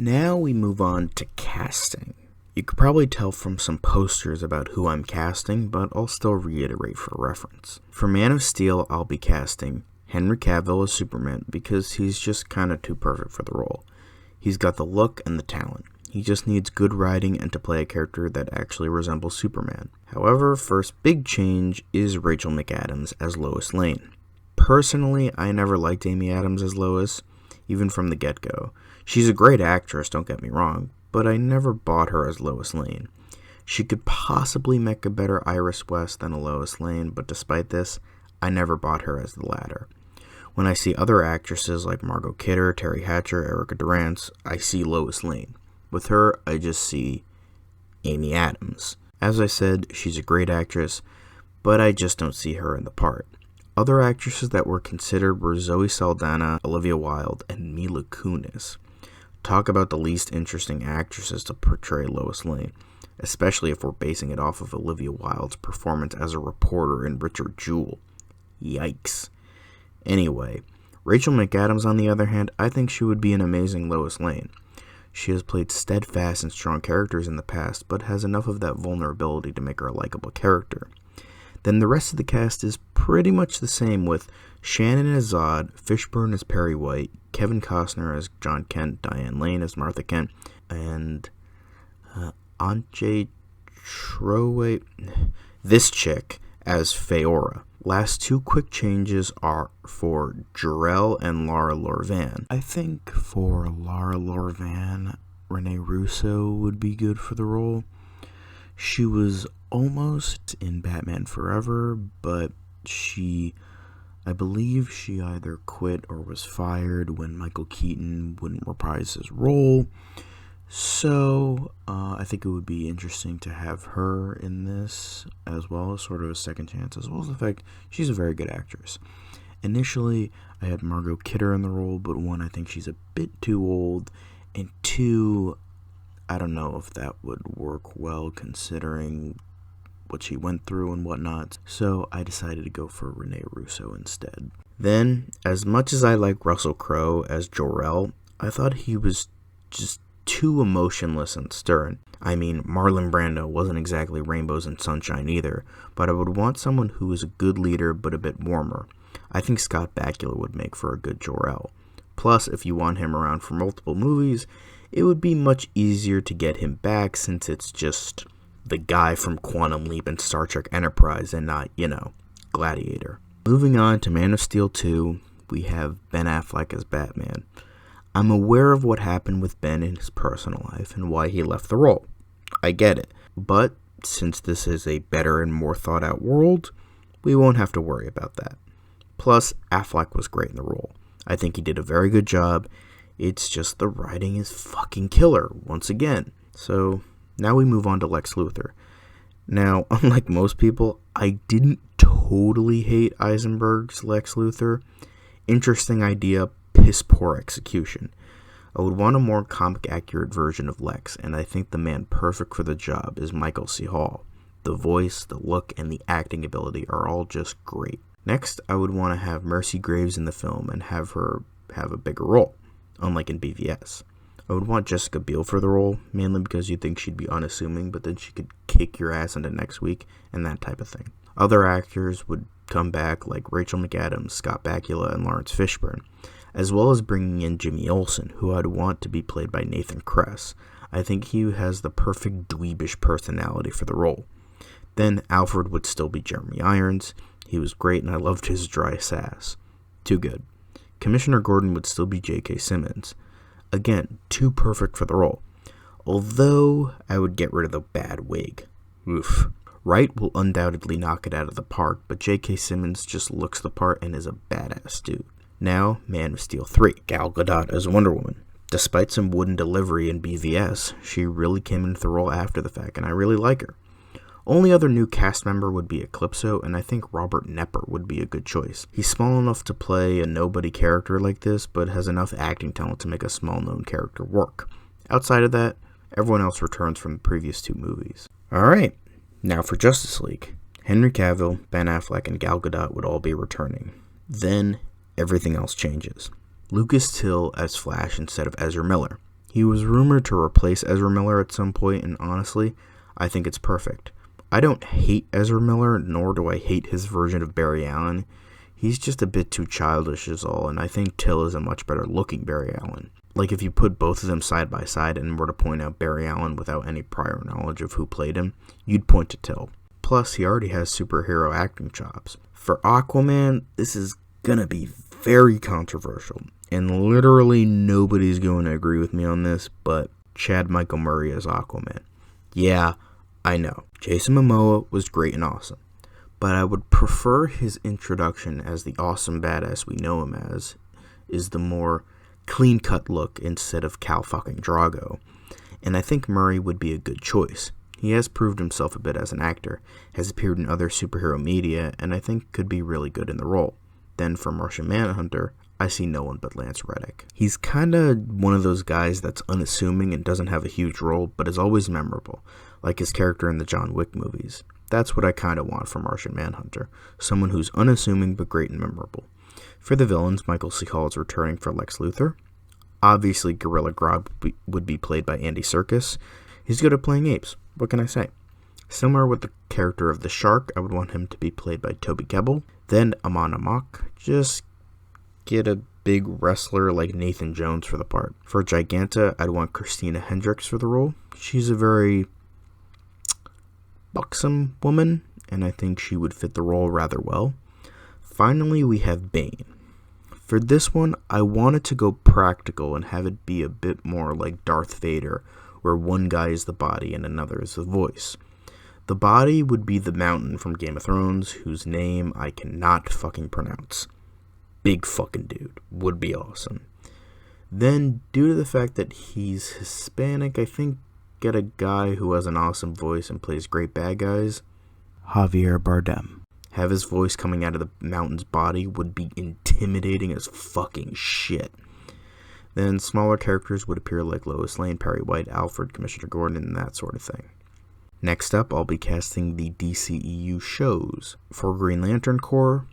Now we move on to casting. You could probably tell from some posters about who I'm casting, but I'll still reiterate for reference. For Man of Steel, I'll be casting Henry Cavill as Superman because he's just kinda too perfect for the role. He's got the look and the talent. He just needs good writing and to play a character that actually resembles Superman. However, first big change is Rachel McAdams as Lois Lane. Personally, I never liked Amy Adams as Lois, even from the get-go. She's a great actress, don't get me wrong, but I never bought her as Lois Lane. She could possibly make a better Iris West than a Lois Lane, but despite this, I never bought her as the latter. When I see other actresses like Margot Kidder, Terry Hatcher, Erica Durance, I see Lois Lane. With her, I just see Amy Adams. As I said, she's a great actress, but I just don't see her in the part. Other actresses that were considered were Zoe Saldana, Olivia Wilde, and Mila Kunis. Talk about the least interesting actresses to portray Lois Lane, especially if we're basing it off of Olivia Wilde's performance as a reporter in Richard Jewell. Yikes. Anyway, Rachel McAdams, on the other hand, I think she would be an amazing Lois Lane. She has played steadfast and strong characters in the past, but has enough of that vulnerability to make her a likable character. Then the rest of the cast is pretty much the same, with Shannon as Zod, Fishburne as Perry White, Kevin Costner as John Kent, Diane Lane as Martha Kent, and Antje Tropay, this chick, as Feora. Last two quick changes are for Jor-El and Laura Lorvan. I think for Laura Lorvan, Rene Russo would be good for the role. She was almost in Batman Forever, but I believe she either quit or was fired when Michael Keaton wouldn't reprise his role. So, I think it would be interesting to have her in this as well, as sort of a second chance, as well as the fact she's a very good actress. Initially, I had Margot Kidder in the role, but one, I think she's a bit too old, and two, I don't know if that would work well considering what she went through and whatnot, so I decided to go for Rene Russo instead. Then, as much as I like Russell Crowe as Jor-El, I thought he was just too emotionless and stern. I mean, Marlon Brando wasn't exactly rainbows and sunshine either, but I would want someone who is a good leader but a bit warmer. I think Scott Bakula would make for a good Jor-El. Plus, if you want him around for multiple movies, it would be much easier to get him back since it's just the guy from Quantum Leap and Star Trek Enterprise and not, Gladiator. Moving on to Man of Steel 2, we have Ben Affleck as Batman. I'm aware of what happened with Ben in his personal life and why he left the role. I get it. But since this is a better and more thought out world, we won't have to worry about that. Plus, Affleck was great in the role. I think he did a very good job. It's just the writing is fucking killer, once again. So, now we move on to Lex Luthor. Now, unlike most people, I didn't totally hate Eisenberg's Lex Luthor. Interesting idea, piss poor execution. I would want a more comic accurate version of Lex, and I think the man perfect for the job is Michael C. Hall. The voice, the look, and the acting ability are all just great. Next, I would want to have Mercy Graves in the film and have her have a bigger role, unlike in BVS. I would want Jessica Biel for the role, mainly because you'd think she'd be unassuming, but then she could kick your ass into next week, and that type of thing. Other actors would come back like Rachel McAdams, Scott Bakula, and Lawrence Fishburne, as well as bringing in Jimmy Olsen, who I'd want to be played by Nathan Kress. I think he has the perfect dweebish personality for the role. Then Alfred would still be Jeremy Irons. He was great and I loved his dry sass. Too good. Commissioner Gordon would still be J.K. Simmons. Again, too perfect for the role. Although, I would get rid of the bad wig. Oof. Wright will undoubtedly knock it out of the park, but J.K. Simmons just looks the part and is a badass dude. Now, Man of Steel 3. Gal Gadot as Wonder Woman. Despite some wooden delivery in BVS, she really came into the role after the fact, and I really like her. Only other new cast member would be Eclipso, and I think Robert Knepper would be a good choice. He's small enough to play a nobody character like this, but has enough acting talent to make a small-known character work. Outside of that, everyone else returns from the previous two movies. Alright, now for Justice League. Henry Cavill, Ben Affleck, and Gal Gadot would all be returning. Then, everything else changes. Lucas Till as Flash instead of Ezra Miller. He was rumored to replace Ezra Miller at some point, and honestly, I think it's perfect. I don't hate Ezra Miller, nor do I hate his version of Barry Allen. He's just a bit too childish is all, and I think Till is a much better looking Barry Allen. Like, if you put both of them side by side and were to point out Barry Allen without any prior knowledge of who played him, you'd point to Till. Plus, he already has superhero acting chops. For Aquaman, this is gonna be very controversial, and literally nobody's going to agree with me on this, but Chad Michael Murray as Aquaman. Yeah, I know. Jason Momoa was great and awesome, but I would prefer his introduction as the awesome badass we know him as is the more clean-cut look instead of Cal fucking Drago, and I think Murray would be a good choice. He has proved himself a bit as an actor, has appeared in other superhero media, and I think could be really good in the role. Then for Martian Manhunter, I see no one but Lance Reddick. He's kinda one of those guys that's unassuming and doesn't have a huge role, but is always memorable, like his character in the John Wick movies. That's what I kinda want from Martian Manhunter, someone who's unassuming but great and memorable. For the villains, Michael C. Hall is returning for Lex Luthor. Obviously, Gorilla Grodd would be played by Andy Serkis. He's good at playing apes, what can I say? Similar with the character of the Shark, I would want him to be played by Toby Kebbell. Then Amon Amak, just get a big wrestler like Nathan Jones for the part. For Giganta, I'd want Christina Hendricks for the role. She's a very buxom woman, and I think she would fit the role rather well. Finally, we have Bane. For this one, I wanted to go practical and have it be a bit more like Darth Vader, where one guy is the body and another is the voice. The body would be the Mountain from Game of Thrones, whose name I cannot fucking pronounce. Big fucking dude. Would be awesome. Then, due to the fact that he's Hispanic, I think get a guy who has an awesome voice and plays great bad guys. Javier Bardem. Have his voice coming out of the Mountain's body would be intimidating as fucking shit. Then smaller characters would appear like Lois Lane, Perry White, Alfred, Commissioner Gordon, and that sort of thing. Next up, I'll be casting the DCEU shows. For Green Lantern Corps,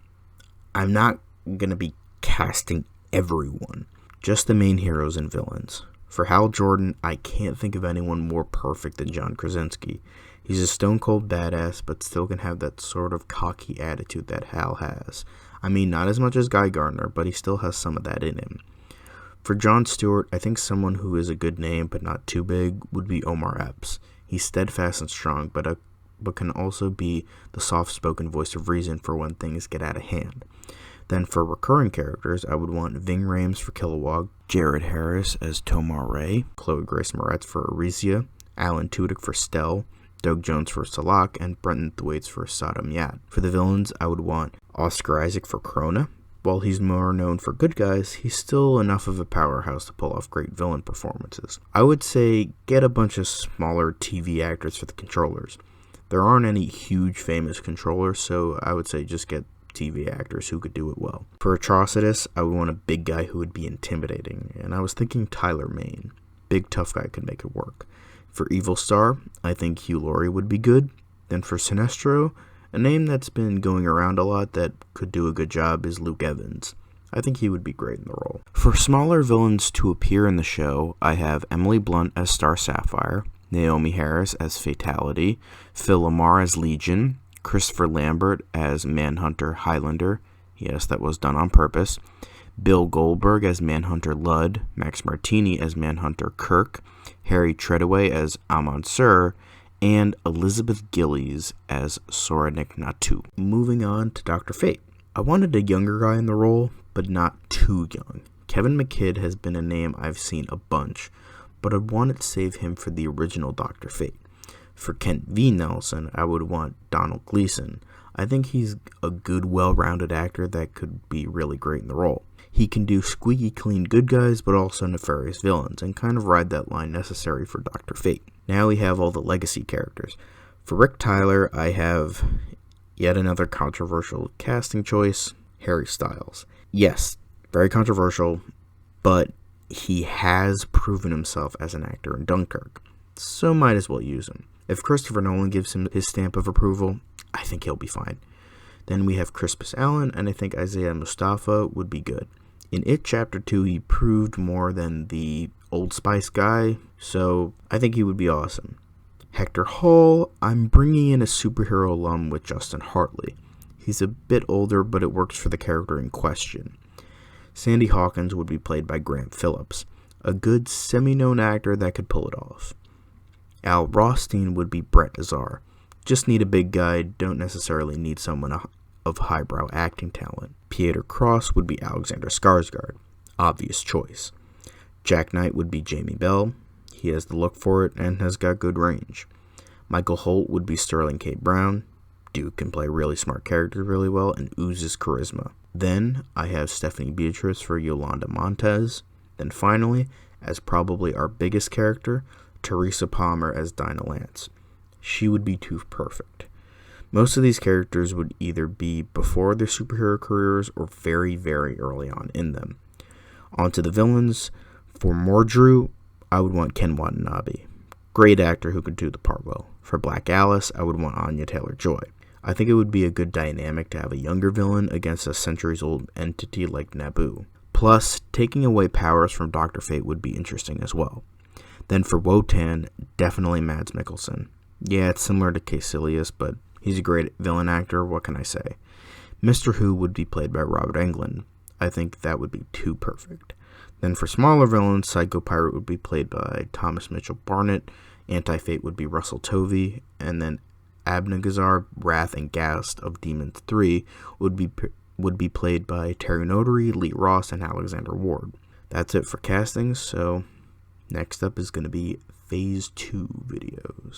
I'm not going to be casting everyone, just the main heroes and villains. For Hal Jordan, I can't think of anyone more perfect than John Krasinski. He's a stone-cold badass, but still can have that sort of cocky attitude that Hal has. I mean, not as much as Guy Gardner, but he still has some of that in him. For Jon Stewart, I think someone who is a good name but not too big would be Omar Epps. He's steadfast and strong, but can also be the soft-spoken voice of reason for when things get out of hand. Then for recurring characters, I would want Ving Rhames for Kilowog, Jared Harris as Tomar Ray, Chloe Grace Moretz for Arisia, Alan Tudyk for Stell, Doug Jones for Salak, and Brenton Thwaites for Saddam Yad. For the villains, I would want Oscar Isaac for Krona. While he's more known for good guys, he's still enough of a powerhouse to pull off great villain performances. I would say get a bunch of smaller TV actors for the controllers. There aren't any huge famous controllers, so I would say just get TV actors who could do it well. For Atrocitus, I would want a big guy who would be intimidating, and I was thinking Tyler Mane. Big tough guy could make it work. For Evil Star, I think Hugh Laurie would be good. Then for Sinestro, a name that's been going around a lot that could do a good job is Luke Evans. I think he would be great in the role. For smaller villains to appear in the show, I have Emily Blunt as Star Sapphire, Naomi Harris as Fatality, Phil Lamar as Legion, Christopher Lambert as Manhunter Highlander, yes, that was done on purpose, Bill Goldberg as Manhunter Ludd, Max Martini as Manhunter Kirk, Harry Treadaway as Amon Sur, and Elizabeth Gillies as Soranik Natu. Moving on to Dr. Fate. I wanted a younger guy in the role, but not too young. Kevin McKidd has been a name I've seen a bunch, but I wanted to save him for the original Dr. Fate. For Kent V. Nelson, I would want Donald Gleason. I think he's a good, well-rounded actor that could be really great in the role. He can do squeaky clean good guys, but also nefarious villains, and kind of ride that line necessary for Dr. Fate. Now we have all the legacy characters. For Rick Tyler, I have yet another controversial casting choice, Harry Styles. Yes, very controversial, but he has proven himself as an actor in Dunkirk, so might as well use him. If Christopher Nolan gives him his stamp of approval, I think he'll be fine. Then we have Crispus Allen, and I think Isaiah Mustafa would be good. In It Chapter 2, he proved more than the Old Spice guy, so I think he would be awesome. Hector Hall, I'm bringing in a superhero alum with Justin Hartley. He's a bit older, but it works for the character in question. Sandy Hawkins would be played by Grant Phillips, a good semi-known actor that could pull it off. Al Rothstein would be Brett Nazar. Just need a big guy, don't necessarily need someone of highbrow acting talent. Pieter Cross would be Alexander Skarsgård. Obvious choice. Jack Knight would be Jamie Bell. He has the look for it and has got good range. Michael Holt would be Sterling K. Brown. Dude can play really smart characters really well and oozes charisma. Then I have Stephanie Beatrice for Yolanda Montez. Then finally, as probably our biggest character, Teresa Palmer as Dinah Lance. She would be too perfect. Most of these characters would either be before their superhero careers or very, very early on in them. On to the villains. For Mordru, I would want Ken Watanabe. Great actor who could do the part well. For Black Alice, I would want Anya Taylor-Joy. I think it would be a good dynamic to have a younger villain against a centuries-old entity like Naboo. Plus, taking away powers from Dr. Fate would be interesting as well. Then for Wotan, definitely Mads Mikkelsen. Yeah, it's similar to Caecilius, but he's a great villain actor, what can I say? Mr. Who would be played by Robert Englund. I think that would be too perfect. Then for smaller villains, Psycho Pirate would be played by Thomas Mitchell Barnett, Anti-Fate would be Russell Tovey, and then Abnegazar, Wrath, and Ghast of Demons 3 would be played by Terry Notary, Lee Ross, and Alexander Ward. That's it for castings, so next up is going to be Phase 2 videos.